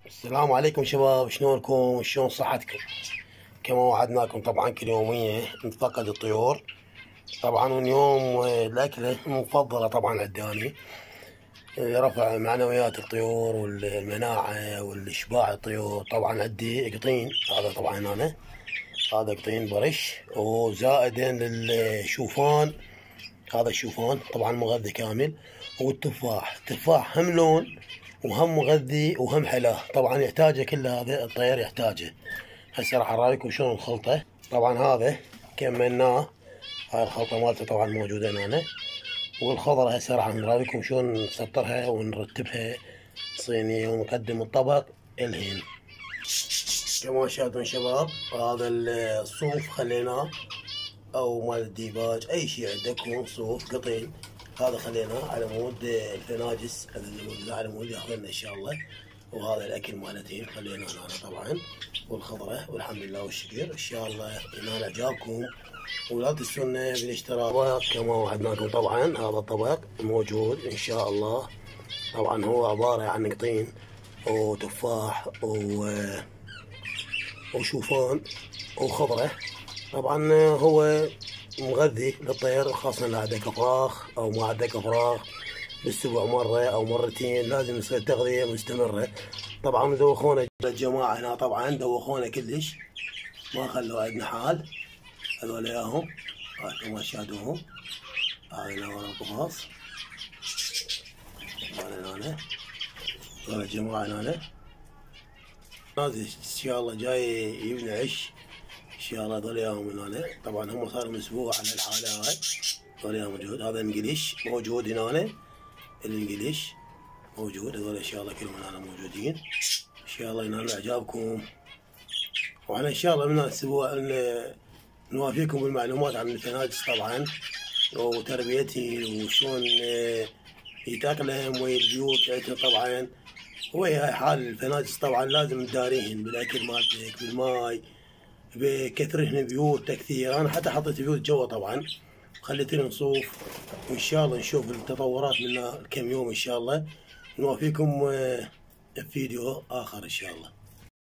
السلام عليكم شباب، شلونكم؟ شلون صحتكم؟ كما وعدناكم طبعا كل يومية نتفقد الطيور طبعا. واليوم الأكلة المفضلة طبعا عندي رفع معنويات الطيور والمناعة والإشباع الطيور. طبعا عندي قطين، هذا طبعا هذا قطين برش، وزائدا للشوفان، هذا الشوفان طبعا مغذي كامل. التفاح هم لون وهم مغذي وهم حلاه، طبعا يحتاجه كل هذا الطير يحتاجه. هسه راح اراويكم شلون الخلطه. طبعا هذا كملناه، هاي الخلطه مالته طبعا موجوده هنا. والخضره هسه راح نراويكم شلون نسطرها ونرتبها صينيه ونقدم الطبق الهين. كما شاهدون شباب، هذا الصوف خليناه او مال الديباج، اي شيء عندكم صوف قطين، هذا خليناه على مود الفناجس، هذا اللي موجود على مود ياخذ لنا ان شاء الله. وهذا الاكل مالتين خليناه هنا طبعا، والخضره، والحمد لله والشكر. ان شاء الله ينال اعجابكم، ولا تنسونا بالاشتراك كما وعدناكم. طبعا هذا الطبق موجود ان شاء الله. طبعا هو عباره عن قطين وتفاح وشوفان وخضره. طبعا هو مغذي للطير، خاصة لو عندك افراخ او ما عندك افراخ، بالاسبوع مرة او مرتين لازم يصير تغذية مستمرة. طبعا دوخونا الجماعة هنا، طبعا دوخونا كلش، ما خلوا عندنا حال. هذول اياهم كما تشاهدوهم، هذا ورا القفص، هذا الجماعة هنا نازل ان شاء الله جاي يبني عش ان شاء الله. هذول اياهم من هنا، طبعا هم صار لهم اسبوع على الحاله هاي. هذول اياهم موجود، هذا انجليش موجود هنا، الانجليش موجود. هذول ان شاء الله كلهم هنا موجودين، ان شاء الله ينالوا اعجابكم. وانا ان شاء الله من الاسبوع نوافيكم بالمعلومات عن الفناجس طبعا، وتربيتهم وشلون يتاقلم ويا البيوت عندنا طبعا. وهي حال الفناجس طبعا لازم تداريهن بالاكل مالتك، بالماي، بكثرهن بيوت تكثير. انا حتى حطيت بيوت جوا طبعا، خليت لهم صوف، وان شاء الله نشوف التطورات من كم يوم ان شاء الله. نوافيكم في فيديو اخر ان شاء الله.